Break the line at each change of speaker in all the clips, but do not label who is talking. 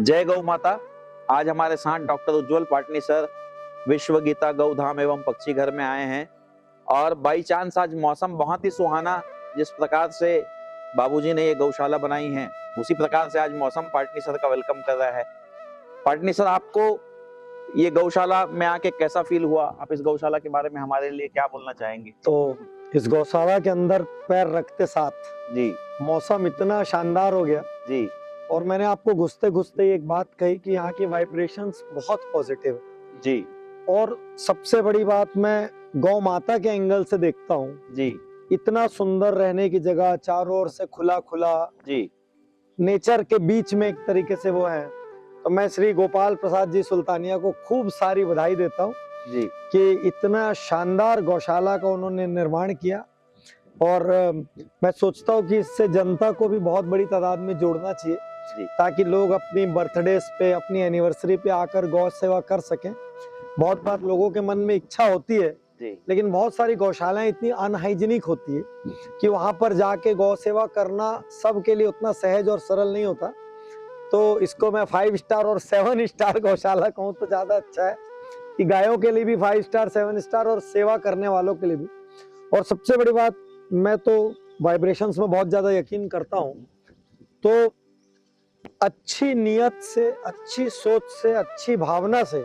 जय गौ माता। आज हमारे साथ डॉक्टर उज्जवल पाटनी सर विश्व गीता गौधाम एवं पक्षी घर में आए हैं और बाई चांस आज मौसम बहुत ही सुहाना, जिस प्रकार से बाबूजी ने ये गौशाला बनाई है उसी प्रकार से आज मौसम पाटनी सर का वेलकम कर रहा है। पाटनी सर, आपको ये गौशाला में आके कैसा फील हुआ? आप इस गौशाला के बारे में हमारे लिए क्या बोलना चाहेंगे?
तो इस गौशाला के अंदर पैर रखते साथ
जी
मौसम इतना शानदार हो गया
जी
और मैंने आपको घुसते घुसते एक बात कही कि यहाँ की वाइब्रेशंस बहुत पॉजिटिव है।
जी
और सबसे बड़ी बात मैं गौ माता के एंगल से देखता हूँ।
जी
इतना सुंदर रहने की जगह, चारों ओर से खुला खुला
जी
नेचर के बीच में एक तरीके से वो है। तो मैं श्री गोपाल प्रसाद जी सुल्तानिया को खूब सारी बधाई देता हूँ
जी
कि इतना शानदार गौशाला का उन्होंने निर्माण किया। और मैं सोचता हूँ कि इससे जनता को भी बहुत बड़ी तादाद में जोड़ना चाहिए ताकि लोग अपनी बर्थडेज पे, अपनी एनिवर्सरी पे आकर गौ सेवा कर सकें। बहुत बार लोगों के मन में इच्छा होती है, लेकिन बहुत सारी गौशालाएं इतनी अनहाइजीनिक होती है कि वहां पर जाके गौ सेवा करना सबके लिए उतना सहज और सरल नहीं होता। तो इसको मैं 5 स्टार और 7 स्टार गौशाला कहूँ तो ज्यादा अच्छा है कि गायों के लिए भी 5 स्टार 7 स्टार और सेवा करने वालों के लिए भी। और सबसे बड़ी बात, मैं तो वाइब्रेशंस में बहुत ज्यादा यकीन करता हूँ। तो अच्छी नीयत से, अच्छी सोच से, अच्छी भावना से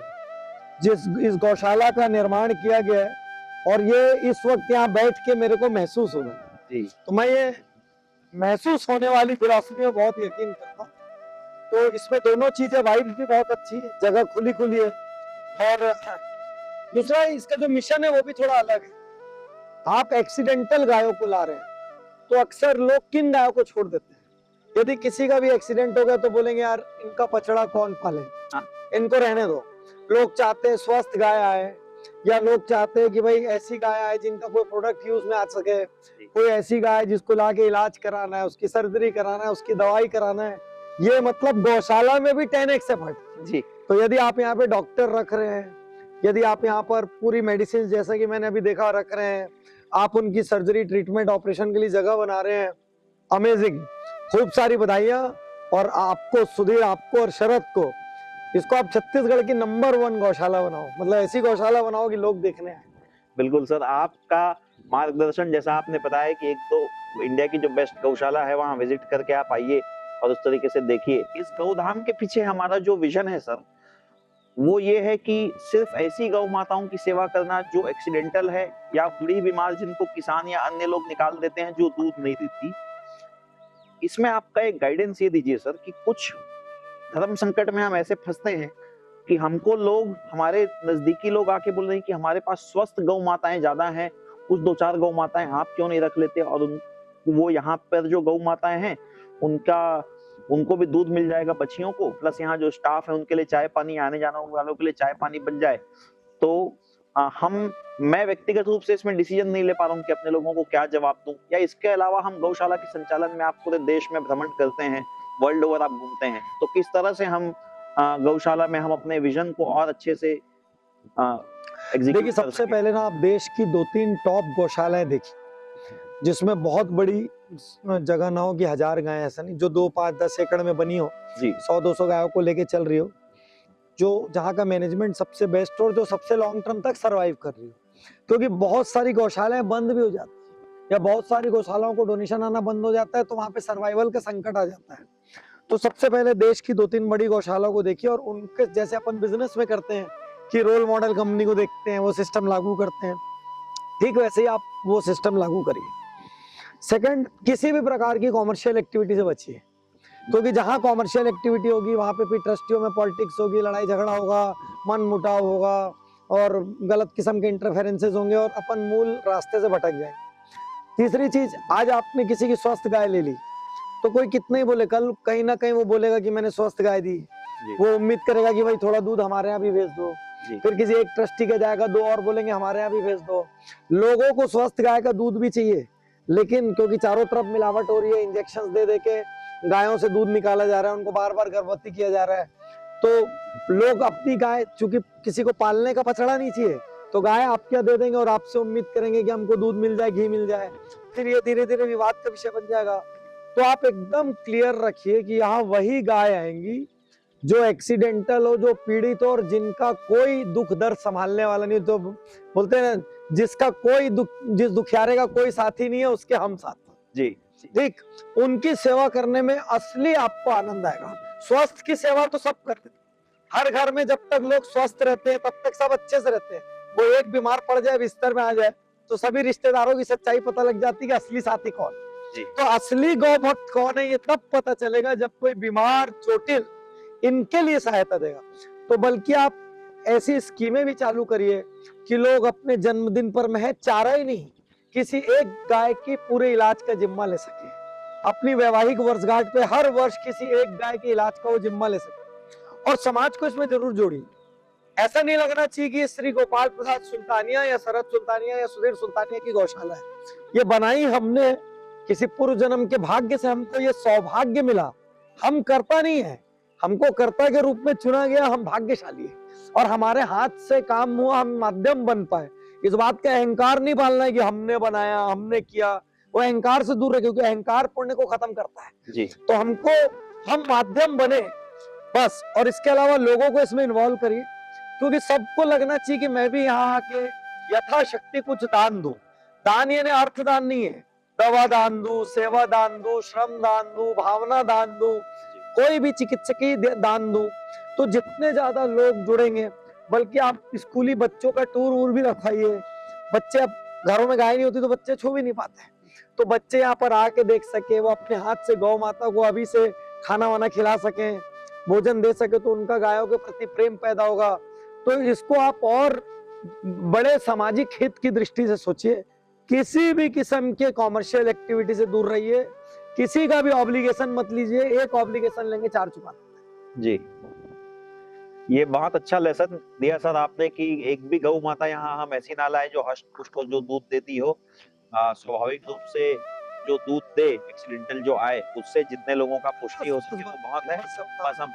इस गौशाला का निर्माण किया गया है और ये इस वक्त यहाँ बैठ के मेरे को महसूस हो रहा है। तो मैं ये महसूस होने वाली फिलॉसफी में बहुत यकीन करता हूँ। तो इसमें दोनों चीजें, वाइब्स भी बहुत अच्छी है, जगह खुली खुली है और दूसरा इसका जो मिशन है वो भी थोड़ा अलग है। आप एक्सीडेंटल गायों को ला रहे हैं तो अक्सर लोग किन गायों को छोड़ देते हैं। यदि किसी का भी एक्सीडेंट हो गया तो बोलेंगे यार इनका बछड़ा कौन पाले, इनको रहने दो। लोग चाहते हैं स्वस्थ गाय आए, या लोग चाहते हैं कि भाई ऐसी गाय आए जिनका कोई प्रोडक्ट यूज में आ सके, कोई ऐसी गाय जिसको लाके इलाज कराना है, उसकी सर्जरी कराना है, उसकी दवाई कराना है। ये मतलब गौशाला में भी 10x एफर्ट जी। तो यदि आप यहाँ पे डॉक्टर रख रहे हैं, यदि आप यहाँ पर पूरी मेडिसिन जैसा कि मैंने अभी देखा रख रहे हैं, आप उनकी सर्जरी, ट्रीटमेंट, ऑपरेशन के लिए जगह बना रहे हैं, अमेजिंग, खूब सारी बधाइयां। और आपको, सुधीर, आपको और शरद को, इसको आप छत्तीसगढ़ की नंबर 1 गौशाला बनाओ। मतलब ऐसी गौशाला बनाओ कि लोग देखने आए।
बिल्कुल सर, आपका मार्गदर्शन, जैसा आपने बताया कि एक तो इंडिया की जो बेस्ट गौशाला है वहां विजिट करके आप आइए और उस तरीके से देखिए। इस गौधाम के पीछे हमारा जो विजन है सर, वो ये है कि सिर्फ ऐसी गौ माताओं की सेवा करना जो एक्सीडेंटल है या बड़ी बीमार, जिनको किसान या अन्य लोग निकाल देते हैं, जो दूध नहीं देती। इसमें आपका एक गाइडेंस ये दीजिए सर कि कुछ धर्म संकट में हम ऐसे फंसते हैं कि हमको लोग, हमारे नजदीकी लोग आके बोल रहे हैं कि हमारे पास स्वस्थ गौ माताएं ज्यादा हैं, कुछ 2-4 गौ माताएं आप क्यों नहीं रख लेते, और वो यहाँ पर जो गौ माताएं हैं उनको भी दूध मिल जाएगा बच्चियों को, प्लस यहाँ जो स्टाफ है उनके लिए चाय पानी, आने जाने वालों के लिए चाय पानी बन जाए। तो मैं व्यक्तिगत रूप से इसमें डिसीजन नहीं ले पा रहा हूँ कि अपने लोगों को क्या जवाब दूं। या इसके अलावा हम गौशाला के संचालन में आप पूरे देश में भ्रमण करते हैं, वर्ल्ड ओवर आप घूमते हैं, तो किस तरह से हम गौशाला में हम अपने विजन को और अच्छे से
देखिए, सबसे पहले ना आप देश की 2-3 टॉप गौशालाएं देखिए जिसमें बहुत बड़ी जगह ना हो कि 1000 गायें, ऐसा नहीं, जो 2, 5, 10 एकड़ में बनी हो, 100-200 गायों को लेके चल रही हो, जो जहाँ का मैनेजमेंट सबसे बेस्ट हो और जो सबसे लॉन्ग टर्म तक सरवाइव कर रही हो। क्योंकि बहुत सारी गौशालाएं बंद भी हो जाती है या बहुत सारी गौशालाओं को डोनेशन आना बंद हो जाता है, तो वहां पे सर्वाइवल का संकट आ जाता है। तो सबसे पहले देश की 2-3 बड़ी गौशालाओं को देखिए और उनके, जैसे अपन बिजनेस में करते हैं कि रोल मॉडल कंपनी को देखते हैं, वो सिस्टम लागू करते हैं, ठीक वैसे ही आप वो सिस्टम लागू करिए। सेकंड, किसी भी प्रकार की कॉमर्शियल एक्टिविटी से बचिए, क्योंकि जहां कॉमर्शियल एक्टिविटी होगी वहां पे फिर ट्रस्टियों में पॉलिटिक्स होगी, लड़ाई झगड़ा होगा, मन मुटाव होगा और गलत किस्म के इंटरफेरेंसेस होंगे और अपन मूल रास्ते से भटक जाएंगे। तीसरी चीज, आज आपने किसी की स्वस्थ गाय ले ली तो कोई कितना ही बोले, कल कहीं ना कहीं वो बोलेगा कि मैंने स्वस्थ गाय दी, वो उम्मीद करेगा कि भाई थोड़ा दूध हमारे यहाँ भी भेज दो, फिर किसी एक ट्रस्टी के जाएगा, 2 और बोलेंगे हमारे यहाँ भी भेज दो। लोगों को स्वस्थ गाय का दूध भी चाहिए, लेकिन क्योंकि चारों तरफ मिलावट हो रही है, इंजेक्शन दे के गायों से दूध निकाला जा रहा है, उनको बार बार गर्भवती किया जा रहा है, तो लोग अपनी गाय, चूंकि किसी को पालने का बछड़ा नहीं चाहिए, तो गाय आप क्या दे देंगे और आपसे उम्मीद करेंगे कि हमको दूध मिल जाए, घी मिल जाए, फिर ये धीरे धीरे विवाद का विषय बन जाएगा। तो आप एकदम क्लियर रखिए कि यहाँ वही गाय आएंगी जो एक्सीडेंटल हो, जो पीड़ित हो और जिनका कोई दुख दर्द संभालने वाला नहीं, तो बोलते हैं ना, जिसका कोई दुख, जिस दुखियारे का कोई साथी नहीं है उसके हम साथ।
जी
ठीक, उनकी सेवा करने में असली आपको आनंद आएगा। स्वस्थ की सेवा तो सब करते हैं, हर घर में जब तक लोग स्वस्थ रहते हैं तब तक सब अच्छे से रहते हैं। वो एक बीमार पड़ जाए, बिस्तर में आ जाए, तो सभी रिश्तेदारों की सच्चाई पता लग जाती है कि असली साथी कौन।
जी
तो असली गौ भक्त कौन है ये तब पता चलेगा जब कोई बीमार, चोटिल इनके लिए सहायता देगा। तो बल्कि आप ऐसी स्कीमें भी चालू करिए कि लोग अपने जन्मदिन पर महज चारा ही नहीं, किसी एक गाय की पूरे इलाज का जिम्मा ले सके। अपनी वैवाहिक वर्षगांठ पे हर वर्ष किसी एक गाय के इलाज का वो जिम्मा ले सके, और समाज को इसमें जरूर जोड़िए। ऐसा नहीं लगना चाहिए कि ये श्री गोपाल प्रसाद सुल्तानिया या शरद सुल्तानिया या सुधीर सुल्तानिया की गौशाला है। ये बनाई हमने किसी पूर्व जन्म के भाग्य से, हमको ये सौभाग्य मिला। हम कर्ता नहीं है, हमको कर्ता के रूप में चुना गया, हम भाग्यशाली है। और हमारे हाथ से काम हुआ, हम माध्यम बन पाए। इस बात का अहंकार नहीं पालना है कि हमने बनाया, हमने किया। वो अहंकार से दूर है, क्योंकि अहंकार पुण्य को खत्म करता है।
जी
तो हम माध्यम बने बस। और इसके अलावा लोगों को इसमें इन्वॉल्व करिए, क्योंकि सबको लगना चाहिए कि मैं भी यहाँ आके यथाशक्ति कुछ दान दूं। दान यानी अर्थ दान नहीं है, दवा दान दूं, सेवा दान दूं, श्रम दान दूं, भावना दान दूं, कोई भी चिकित्सकीय दान दूं। तो जितने ज्यादा लोग जुड़ेंगे, बल्कि आप स्कूली बच्चों का टूर वूर भी रखाइए। बच्चे, अब घरों में गाय नहीं होती तो बच्चे छू भी नहीं पाते, तो बच्चे यहाँ पर आके देख सके, वो अपने हाथ से गौ माता को अभी से खाना वाना खिला सके, भोजन दे सके, तो उनका गायों के प्रति प्रेम पैदा होगा। तो इसको आप और बड़े सामाजिक हित की दृष्टि से सोचिए। किसी भी किस्म के कॉमर्शियल एक्टिविटी से दूर रहिए, किसी का भी ऑब्लिगेशन मत लीजिए। एक ऑब्लिगेशन लेंगे 4 चुकाना।
जी, ये बहुत अच्छा लेसन दिया सर आपने कि एक भी गौ माता यहाँ हम ऐसी ना लाए जो हष्ट पुष्ट हो, जो दूध देती हो। स्वाभाविक रूप से जो दूध दे, एक्सीडेंटल जो आए, उससे जितने लोगों का पुष्टि हो सके वो बहुत है, बस हम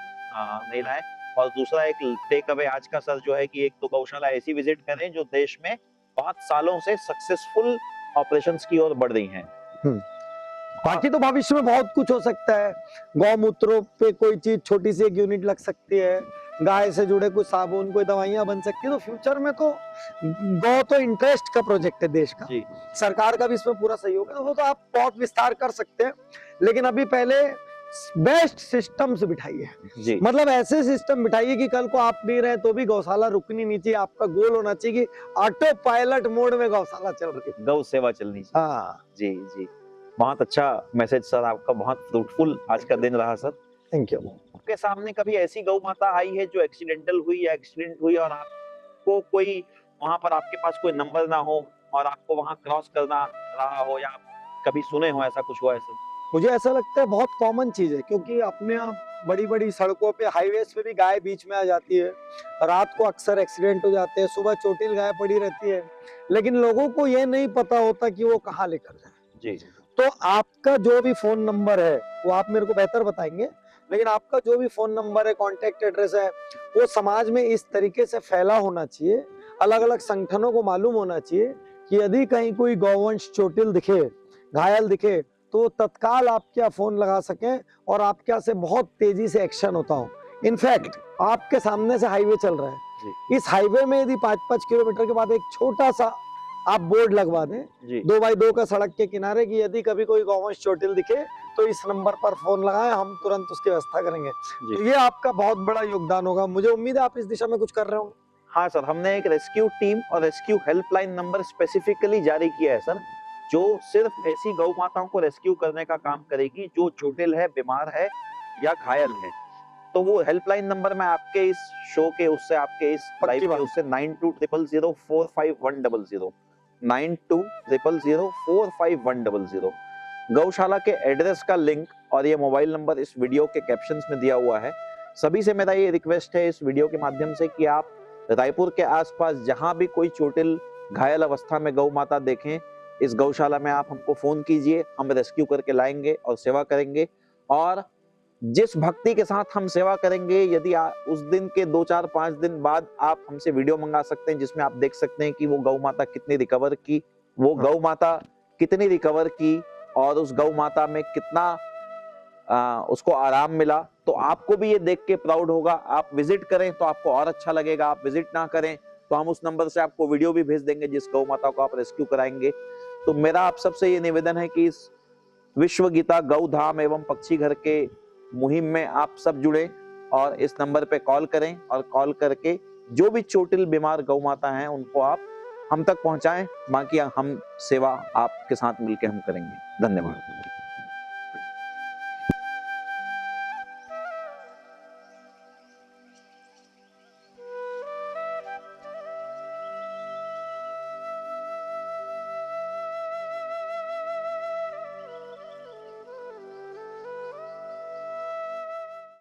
नहीं लाए। और दूसरा एक टेक अवे आज का सर जो है कि एक तो गौशाला ऐसी विजिट करें जो देश में 5 सालों से सक्सेसफुल ऑपरेशंस की ओर बढ़ रही हैं।
बाकी तो भविष्य में बहुत कुछ हो सकता है। गौमूत्रों पे कोई चीज, छोटी सी एक यूनिट लग सकती है, गाय से जुड़े कुछ साबुन, कोई दवाइयां बन सकती है। तो फ्यूचर में तो गौ तो इंटरेस्ट का प्रोजेक्ट है देश का, सरकार का भी इसमें पूरा सहयोग है। वो तो आप बहुत विस्तार कर सकते हैं, लेकिन अभी पहले बेस्ट सिस्टम्स बिठाइए। मतलब ऐसे सिस्टम बिठाइए कि कल को आप नहीं रहे तो भी गौशाला रुकनी नहीं चाहिए। आपका गोल होना चाहिए कि ऑटो पायलट मोड में गौशाला चल रही है,
गौ सेवा चलनी चाहिए।
हाँ
जी जी, बहुत अच्छा मैसेज सर आपका, बहुत फ्रूटफुल आज का दिन रहा सर।
Thank you.
आपके सामने कभी ऐसी गौ माता आई है जो एक्सीडेंटल हुई या एक्सीडेंट हुई और आपको कोई वहां पर, आपके पास कोई नंबर ना हो और आपको वहां क्रॉस करना रहा हो, या कभी सुने हो ऐसा कुछ हुआ है सर?
मुझे ऐसा लगता है बहुत कॉमन चीज है, क्योंकि अपने यहाँ बड़ी बड़ी सड़कों पे, हाईवेज पे भी गाय बीच में आ जाती है। रात को अक्सर एक्सीडेंट हो जाते हैं, सुबह चोटिल गाय पड़ी रहती है, लेकिन लोगों को ये नहीं पता होता कि वो कहाँ लेकर जाए।
जी,
तो आपका जो भी फोन नंबर है वो आप मेरे को बेहतर बताएंगे, लेकिन आपका जो भी फोन नंबर है, कॉन्टेक्ट एड्रेस है, वो समाज में इस तरीके से फैला होना चाहिए, अलग अलग संगठनों को मालूम होना चाहिए कि यदि कहीं कोई गौवंश चोटिल दिखे, घायल दिखे, तो तत्काल आपके यहाँ फोन लगा सकें और आपके यहाँ से बहुत तेजी से एक्शन होता हो। इनफैक्ट आपके सामने से हाईवे चल रहा है, इस हाईवे में यदि 5-5 किलोमीटर के बाद एक छोटा सा आप बोर्ड लगवा दें 2x2 का सड़क के किनारे कि यदि कभी कोई गौवंश चोटिल दिखे तो इस नंबर पर फोन लगाएं, हम तुरंत उसकी व्यवस्था करेंगे। तो ये आपका बहुत बड़ा योगदान होगा। मुझे उम्मीद है आप इस दिशा में कुछ कर रहे होंगे।
हाँ सर, हमने एक रेस्क्यू टीम और रेस्क्यू हेल्पलाइन नंबर स्पेसिफिकली जारी किया है सर, जो सिर्फ ऐसी गौ माताओं को रेस्क्यू करने का काम करेगी जो चोटिल है, बीमार है या घायल है। तो वो हेल्पलाइन नंबर मैं आपके इस शो के उससे, आपके इस लाइव के उससे 9200045100 9200045100 गौशाला के एड्रेस का लिंक और ये मोबाइल नंबर इस वीडियो के कैप्शंस में दिया हुआ है। सभी से मेरा ये रिक्वेस्ट है इस वीडियो के माध्यम से कि आप रायपुर के आसपास जहां भी कोई चोटिल घायल अवस्था में गौ माता देखें, इस गौशाला में आप हमको फोन कीजिए, हम रेस्क्यू करके लाएंगे और सेवा करेंगे। और जिस भक्ति के साथ हम सेवा करेंगे, यदि उस दिन के 2-4-5 दिन बाद आप हमसे वीडियो मंगा सकते हैं जिसमें आप देख सकते हैं कि वो गौ माता कितनी रिकवर की, वो गौ माता कितनी रिकवर की और उस गौ माता में कितना उसको आराम मिला, तो आपको भी ये देख के प्राउड होगा। आप विजिट करें तो आपको और अच्छा लगेगा, आप विजिट ना करें तो हम उस नंबर से आपको वीडियो भी भेज देंगे जिस गौ माता को आप रेस्क्यू कराएंगे। तो मेरा आप सबसे ये निवेदन है कि इस विश्व गीता गौधाम एवं पक्षी घर के मुहिम में आप सब जुड़े और इस नंबर पे कॉल करें, और कॉल करके जो भी चोटिल बीमार गौ माता हैं उनको आप हम तक पहुंचाएं। बाकी हम सेवा आपके साथ मिलकर हम करेंगे। धन्यवाद।